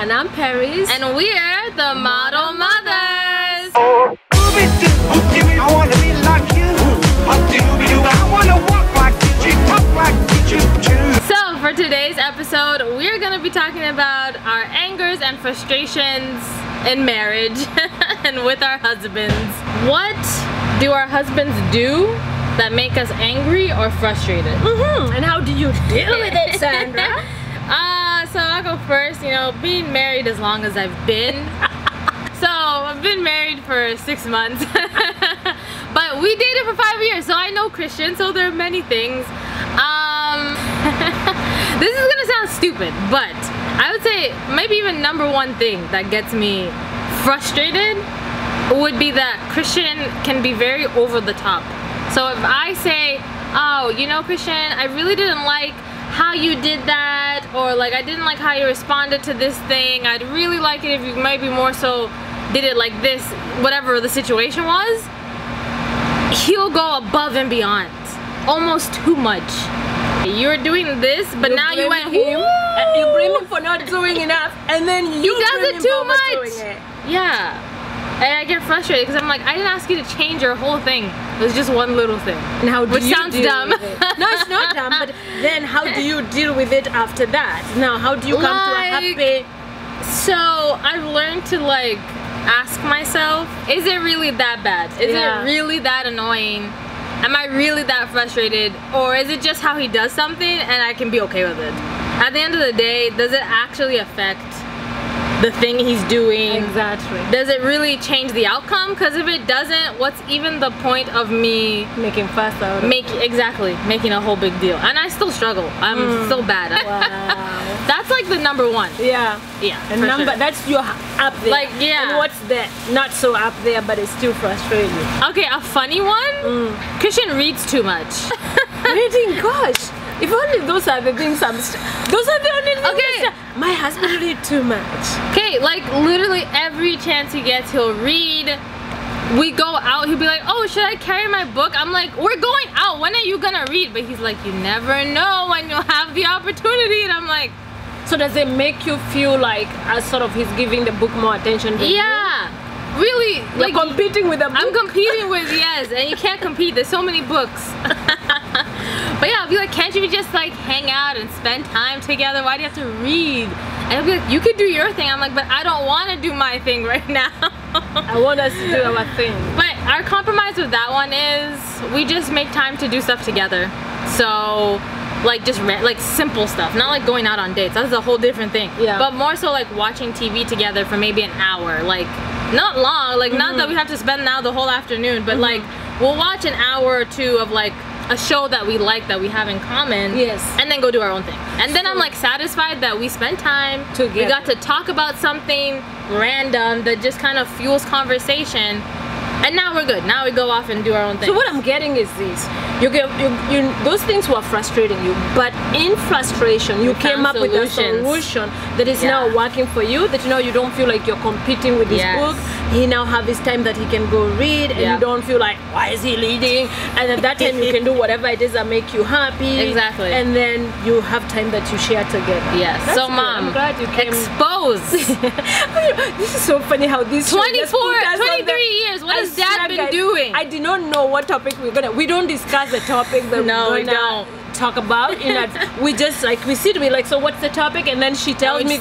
And I'm Paris. And we're the Model Mothers. I wanna be like you. I wanna walk like you, talk like you too. So for today's episode, we're gonna be talking about our angers and frustrations in marriage and with our husbands. What do our husbands do that make us angry or frustrated? And how do you deal with it, Sandra? So I'll go first. You know, being married as long as I've been. So I've been married for 6 months. But we dated for 5 years, so I know Christian, so there are many things. This is gonna sound stupid, but I would say maybe even number one thing that gets me frustrated would be that Christian can be very over the top. So if I say, oh, you know, Christian, I really didn't like how you did that, or like I didn't like how you responded to this thing, I'd really like it if you maybe more so did it like this, whatever the situation was, he'll go above and beyond, almost too much. You're doing this, but now you went him. You blame him for not doing enough, and then you does blame it him too for much. doing it. Yeah, and I get frustrated because I'm like, I didn't ask you to change your whole thing. It was just one little thing. And how do which you sounds deal dumb. with it? No, it's not dumb, but then how do you deal with it after that? Now, how do you come to a happy... So I've learned to like ask myself, is it really that bad? Is it really that annoying? Am I really that frustrated? Or is it just how he does something and I can be okay with it? At the end of the day, does it actually affect the thing he's doing? Exactly. Does it really change the outcome? Because if it doesn't, what's even the point of me making fuss out of making a whole big deal? And I still struggle. I'm so bad. Wow. That's like the number one. Yeah. And sure. That's your up there. Like, yeah. And what's that? Not so up there, but it's still frustrating. Okay, a funny one. Christian reads too much. Reading, gosh. If only those are the things those are the only things. Okay. My husband read too much. Okay, like literally every chance he gets, he'll read. We go out, he'll be like, oh, should I carry my book? I'm like, we're going out, when are you gonna read? But he's like, you never know when you'll have the opportunity. And I'm like, so does it make you feel like sort of he's giving the book more attention than you? Really, like competing with a book? I'm competing with, yes, and you can't compete, there's so many books. But yeah, I'll be like, can't you just like hang out and spend time together? Why do you have to read? And he'll be like, you could do your thing. I'm like, but I don't want to do my thing right now. I want us to do our thing. But our compromise with that one is we just make time to do stuff together. So like just like simple stuff, not like going out on dates. That's a whole different thing. Yeah. But more so like watching TV together for maybe an hour. Like not long, like not that we have to spend now the whole afternoon, but like we'll watch an hour or two of like a show that we like, that we have in common, yes, and then go do our own thing. And then I'm like satisfied that we spent time together. We got to talk about something random that just kind of fuels conversation, and now we're good. Now we go off and do our own thing. So what I'm getting is this: those things were frustrating you, but in frustration you came up with a solution that is now working for you, that you don't feel like you're competing with this book. He now have his time that he can go read, and you don't feel like, why is he reading? And at that time you can do whatever it is that make you happy. Exactly. And then you have time that you share together. Yes. That's so good. Mom, I'm glad you came. Expose. This is so funny how this 23 years. What has Dad been doing? I did not know what topic we don't discuss the topic that we don't talk about. We just like we like, so what's the topic? And then she tells me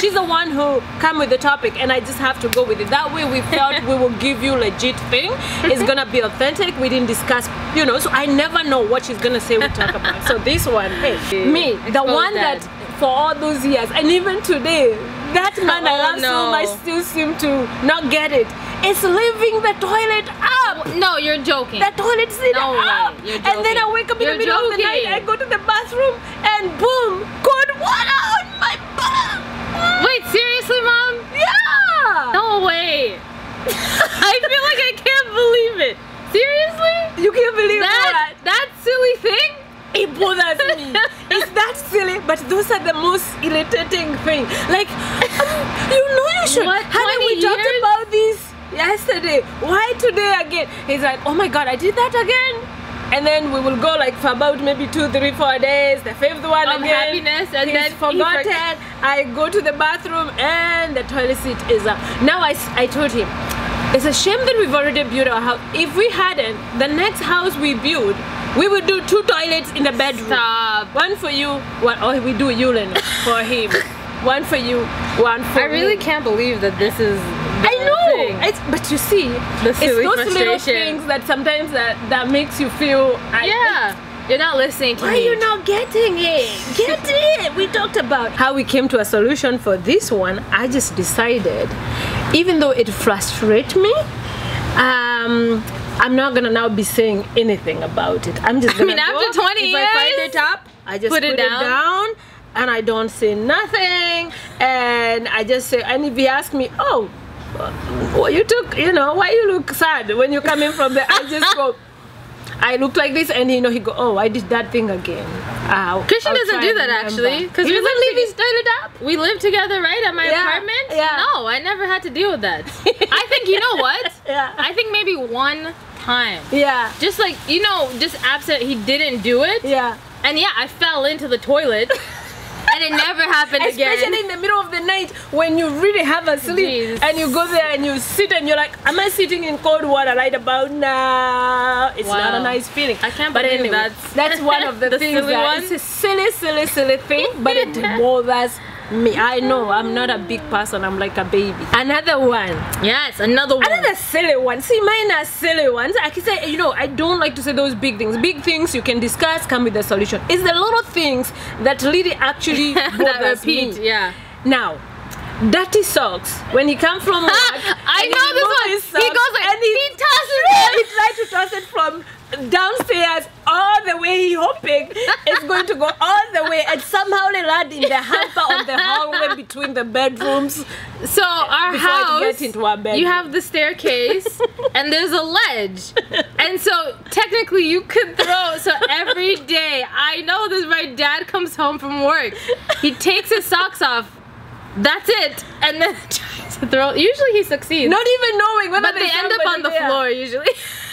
she's the one who come with the topic, and I just have to go with it. That way we felt we will give you legit thing. It's gonna be authentic. We didn't discuss, so I never know what she's gonna say we talk about. So this one, me, the one that for all those years, and even today, that man I love so much still seem to not get it. It's leaving the toilet up. No, you're joking. The toilet seat up. You're joking. And then I wake up in the middle of the night, I go to the bathroom, and boom, cold water on my butt. Wait, seriously, Mom? Yeah. No way. I feel like I can't believe it. Seriously? You can't believe that silly thing? It bothers me. It's that silly, but those are the most irritating thing. Like, you should. What, Honey, we talked about this yesterday. Why today again? He's like, oh my God, I did that again. and then we will go like for about maybe 2, 3, 4 days. The 5th one Of again, happiness, and he's then he forgotten. I go to the bathroom and the toilet seat is up. Now I told him, it's a shame that we've already built our house. If we hadn't, the next house we build, we would do 2 toilets in the bedroom. Stop. One for you, one, or we do urine for him. One for you, one for I really me. can't believe that this is the I know, thing. but you see, it's silly those little frustration. things that sometimes that makes you feel. Yeah. You're not listening to Why me. are you not getting it? Get it! We talked about how we came to a solution for this one. I just decided, even though it frustrates me, I'm not gonna now be saying anything about it. I'm just gonna after 20 if years, I find it up, I just put it down and I don't say nothing, and I just say, and if he asks me, oh, well, you took, why you look sad when you come in from there, I just go, I look like this, and he go, oh, I did that thing again. Christian I'll doesn't try do and that remember. actually, because He we doesn't live leave his toilet up. We live together, right, at my Yeah, apartment. yeah. No, I never had to deal with that. I think, you know what? Yeah. I think maybe one time, Yeah, just like, just absent, he didn't do it. yeah. And yeah, I fell into the toilet, and it never happened Especially again. in the middle of the night when you really have a sleep Jeez. and you go there and you sit and you're like, am I sitting in cold water right about now? It's not a Wow. nice feeling. I can't But believe anyway, that's one of the, the things silly that one. it's a silly thing, but it bothers me. I know I'm not a big person, I'm like a baby. Another one. Yes, another one. Another silly one. See, mine are silly ones. I can say, I don't like to say those big things. Big things you can discuss, come with a solution. It's the little things that really actually that bothers repeat, me. yeah. Now, dirty socks. When he comes from work, I and know he this removes one. his He socks goes like, and he tosses he it. tries to toss it from downstairs all the way. He hoping it's going to go all the way, and somehow they land in the hamper of the hallway between the bedrooms. So our Before it house, gets into our bedroom. you have the staircase, and there's a ledge, and so technically you could throw. So every day, I know this. My dad comes home from work, he takes his socks off. That's it, and then tries to throw. Usually he succeeds, Not even knowing whether but they there's end up on the somebody there. floor usually.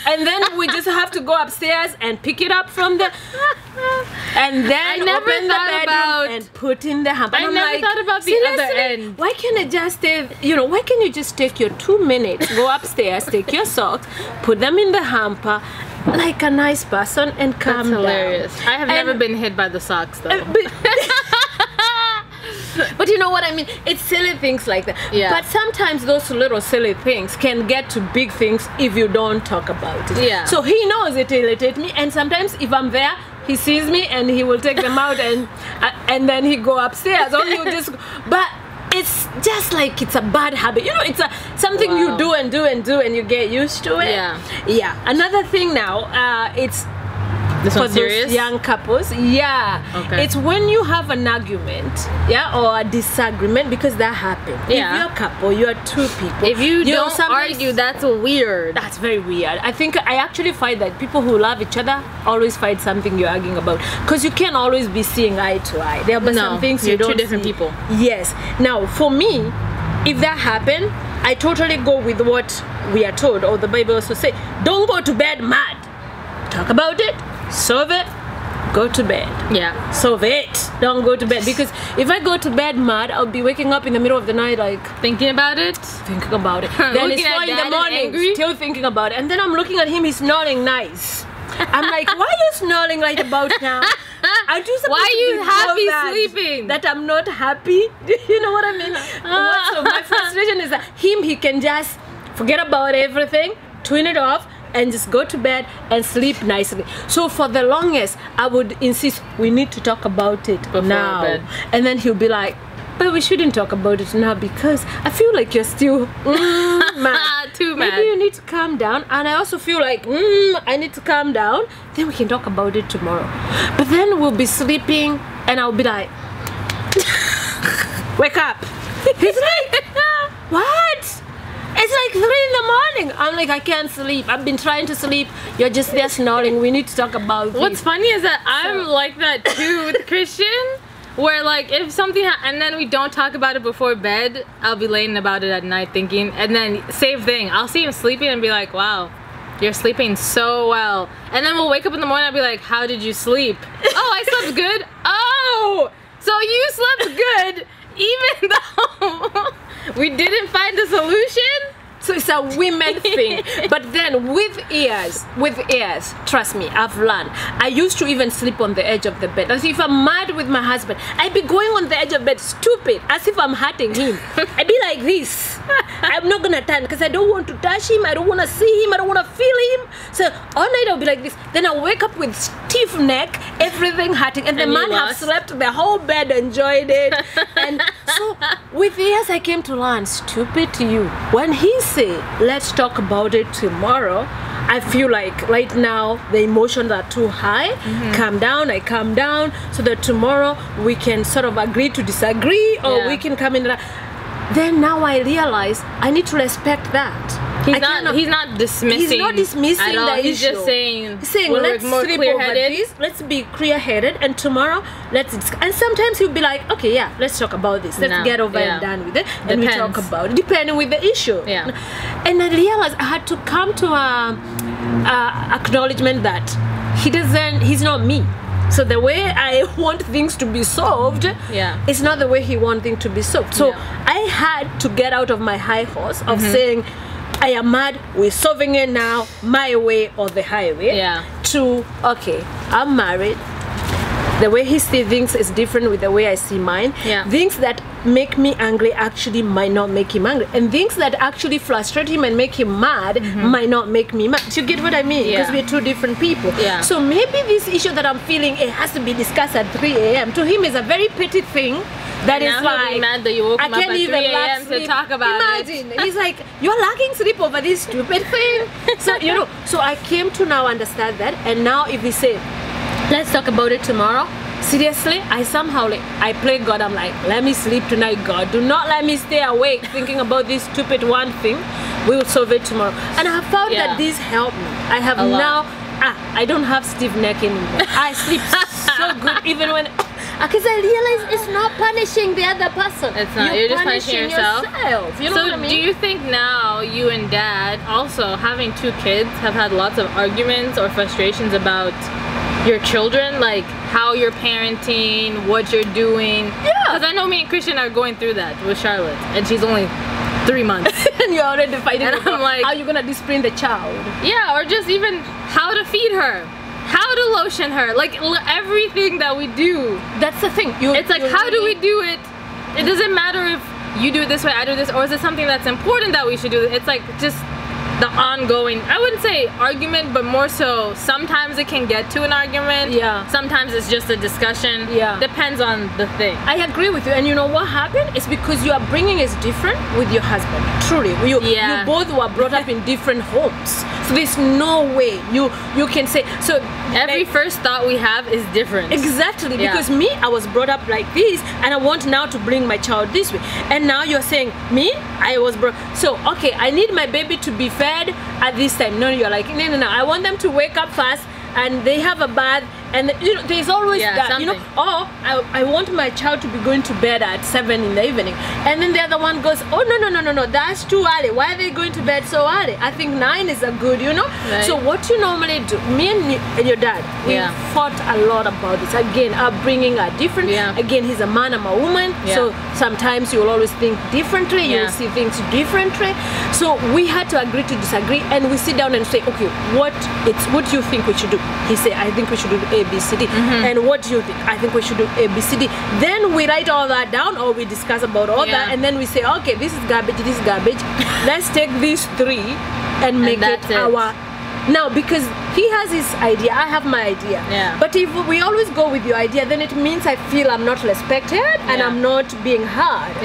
And then we just have to go upstairs and pick it up from there, and then I never open the thought bedroom about- and put in the hamper. I And I'm never like, thought about the other seriously? end. Why can't I just take, why can't you just take your 2 minutes, go upstairs, take your socks, put them in the hamper, like a nice person, and That's calm hilarious. down. I have never And- been hit by the socks though. But you know what I mean? It's silly things like that. Yeah. But sometimes those little silly things can get to big things if you don't talk about it. Yeah. So he knows it irritates me, and sometimes if I'm there, he sees me and he will take them out and then he go upstairs, or he'll just. But it's just like it's a bad habit. It's something you Wow. do and do and do, and you get used to it. Yeah. Yeah. Another thing now, it's This for one's serious. those young couples, yeah. Okay. It's when you have an argument, yeah, or a disagreement, because that happens. Yeah. If you're a couple, you're 2 people. If you know, don't sometimes- argue, that's weird. that's very weird. I actually find that people who love each other always find something you're arguing about, because you can't always be seeing eye to eye. There are No, some things you you're two don't different see. people. Yes. Now, for me, if that happened, I totally go with what we are told, or the Bible also say, don't go to bed mad. Talk about it, solve it, go to bed. Yeah. Solve it. Don't go to bed, because if I go to bed mad, I'll be waking up in the middle of the night like Thinking about it. thinking about it. Then Looking it's at 4 in Dad the and morning, angry? still thinking about it. And then I'm looking at him, he's snoring nice. I'm like, why are you snoring right about now? Aren't you supposed Why to are you be happy bothered sleeping? that I'm not happy? You know what I mean? So my frustration is that he can just forget about everything, turn it off, and just go to bed and sleep nicely. So for the longest, I would insist we need to talk about it Before now. bed. And then he'll be like, but we shouldn't talk about it now because I feel like you're still mad. Too mad. Maybe you need to calm down. And I also feel like I need to calm down. Then we can talk about it tomorrow. But then we'll be sleeping and I'll be like, wake up. He's like, what? It's like 3 in the morning. I'm like, I can't sleep. I've been trying to sleep. You're just there snoring. We need to talk about What's this. funny is that I'm like that too with Christian, where like if something and then we don't talk about it before bed, I'll be laying about it at night thinking, and then same thing. I'll see him sleeping and be like, wow, you're sleeping so well. And then we'll wake up in the morning and I'll be like, how did you sleep? Oh, I slept good. Oh, so you slept good even though we didn't find a solution? So it's a women thing. But then with years, trust me, I've learned. I used to even sleep on the edge of the bed. As if I'm mad with my husband, I'd be going on the edge of bed, stupid, as if I'm hurting him. I'd be like this. I'm not gonna turn because I don't want to touch him, I don't want to see him, I don't want to feel him. So all night I'll be like this. Then I'll wake up with stiff neck, everything hurting, and the man have slept the whole bed, enjoyed it. And so with years I came to learn, stupid to you. When he say, let's talk about it tomorrow, I feel like right now the emotions are too high. Calm down, I calm down, so that tomorrow we can sort of agree to disagree, or we can come in. Then now I realize I need to respect that. He's not dismissing. He's not dismissing at all. the He's issue. just saying, let's more sleep clear over headed. this. Let's be clear-headed, and tomorrow let's discuss. And sometimes he'll be like, okay, yeah, let's talk about this. Let's get over and done with it, and we talk about it, depending with the issue. Yeah. And I realized I had to come to acknowledgement that he's not me. So the way I want things to be solved, it's not the way he wants things to be solved. So I had to get out of my high horse of saying, I am mad, we're solving it now, my way or the highway. To, okay, I'm married. The way he sees things is different with the way I see mine. Things that make me angry actually might not make him angry, and things that actually frustrate him and make him mad might not make me mad. Do you get what I mean? Because we're two different people. So maybe this issue that I'm feeling, it has to be discussed at 3 a.m. To him is a very petty thing. That is like, mad that you woke him up at 3 a.m. to talk about Imagine. He's like, you're lacking sleep over this stupid thing. So you know, so I came to now understand that, and now if we say, let's talk about it tomorrow. Seriously, I somehow I play God. I'm like, let me sleep tonight, God. Do not let me stay awake thinking about this stupid one thing. We will solve it tomorrow. And I have found that this helped me. I have now, I don't have stiff neck anymore. I sleep so good even when, because I realize it's not punishing the other person. It's not. You're just punishing yourself. You know what I mean? Do you think now you and Dad, also having 2 kids, have had lots of arguments or frustrations about your children, like how you're parenting, what you're doing? Because I know me and Christian are going through that with Charlotte, and she's only 3 months. And you're already fighting and I'm like, how you gonna discipline the child? Yeah, or just even how to feed her, how to lotion her, like everything that we do. That's the thing. It's like, how do we do it? It doesn't matter if you do it this way, I do this, or is it something that's important that we should do? It's like just the ongoing, I wouldn't say argument, but more so sometimes it can get to an argument. Sometimes it's just a discussion. Depends on the thing. I agree with you. And you know what happened? It's because your upbringing is different with your husband. Truly. You both were brought up in different homes. So there's no way you can say, so every first thought we have is different. Exactly. Because me, I was brought up like this, and I want now to bring my child this way. And now you're saying, me, I was brought, so okay, I need my baby to be fed at this time. No, you're like, no, I want them to wake up fast and they have a bath, and you know, there's always that, something. You know, oh, I want my child to be going to bed at 7 in the evening, and then the other one goes, oh no, that's too early. Why are they going to bed so early? I think 9 is a good, you know. So what you normally do, me and your dad, we fought a lot about this. Again, upbringing are different. Again, he's a man, I'm a woman. So sometimes you will always think differently. You will see things differently. So we had to agree to disagree, and we sit down and say, okay, what do you think we should do? He said, I think we should do A, B, C, D. And what do you think? I think we should do A, B, C, D. Then we write all that down, or we discuss about all that, and then we say, okay, this is garbage, this is garbage. Let's take these 3 and make it our. Now, because he has his idea, I have my idea. But if we always go with your idea, then it means I feel I'm not respected and I'm not being heard.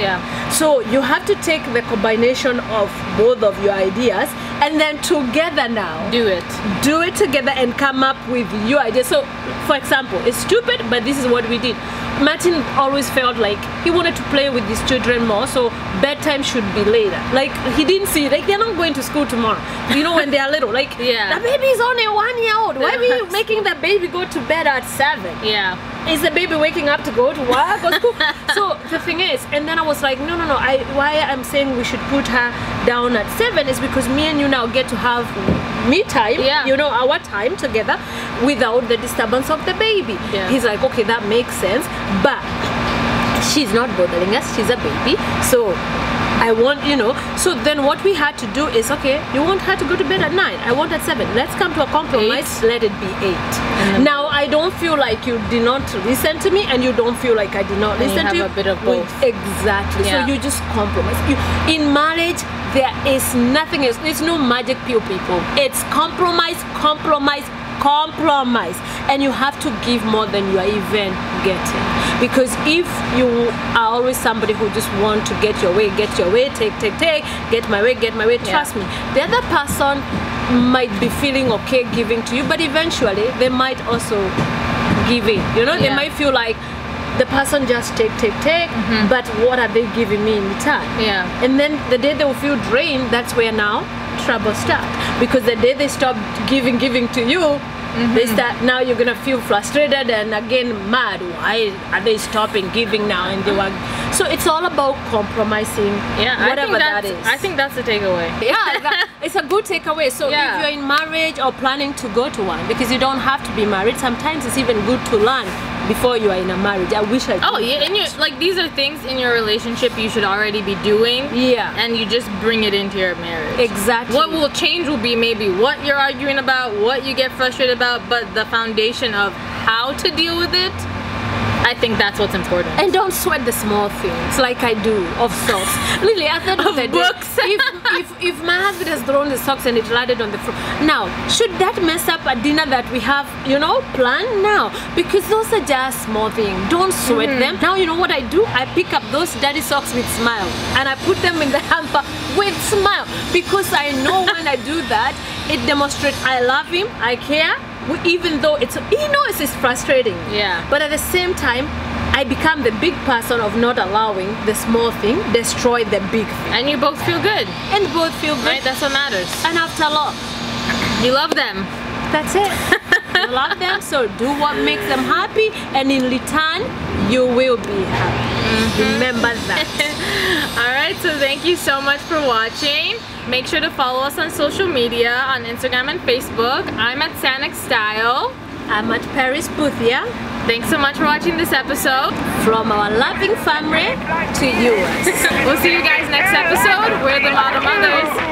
So you have to take the combination of both of your ideas, and then together now do it together and come up with your idea. So for example, it's stupid, but this is what we did. Martin always felt like he wanted to play with his children more, so bedtime should be later. Like, he didn't see, like, they're not going to school tomorrow, you know, when they are little. Like, the baby is only 1 year old. Why are we making the baby go to bed at 7? is the baby waking up to go to work or school? So the thing is, and then I was like, no. Why I'm saying we should put her down at 7 is because me and you now get to have me time, you know, our time together without the disturbance of the baby. Yeah. He's like, okay, that makes sense, but she's not bothering us, she's a baby, so I want, you know. So then what we had to do is, okay, you want her to go to bed at 9, I want at 7, let's come to a compromise. 8. Let it be 8. Now I don't feel like you did not listen to me, and you don't feel like I did not listen to you. You have a bit of both. Exactly. Yeah. So you just compromise. In marriage, there is nothing else. There's no magic pill, people. It's compromise, compromise, compromise, and you have to give more than you are even getting. Because if you are always somebody who just want to get your way, take, get my way, trust me, the other person might be feeling okay giving to you, but eventually they might also give in, you know. They might feel like the person just take, but what are they giving me in return? And then the day they will feel drained, that's where now trouble starts. Because the day they stop giving to you, they start, now you're gonna feel frustrated and again mad. Why are they stopping giving now? And they were, so it's all about compromising. Whatever that is. I think that's the takeaway. It's a good takeaway. So if you're in marriage or planning to go to one, because you don't have to be married, sometimes it's even good to learn before you are in a marriage. I wish I could. And you like, these are things in your relationship you should already be doing. And you just bring it into your marriage. Exactly. What will change will be maybe what you're arguing about, what you get frustrated about, but the foundation of how to deal with it, I think that's what's important. And don't sweat the small things like I do of socks. Really, at the end of the day, if my husband has thrown the socks and it landed on the floor, now should that mess up a dinner that we have, you know, planned? Now, because those are just small things. Don't sweat them. Now you know what I do? I pick up those dirty socks with smile and I put them in the hamper with smile, because I know when I do that, it demonstrates I love him, I care. Even though it's, he knows it's frustrating, but at the same time I become the big person of not allowing the small thing destroy the big thing, and you both feel good, right? That's what matters. And after all, you love them. That's it. You love them, so do what makes them happy, and in return you will be happy. Remember that. Alright, so thank you so much for watching. Make sure to follow us on social media, on Instagram and Facebook. I'm at Sanic Style. I'm at Paris Boothia. Thanks so much for watching this episode. From our loving family to yours. We'll see you guys next episode. We're the Model Mothers.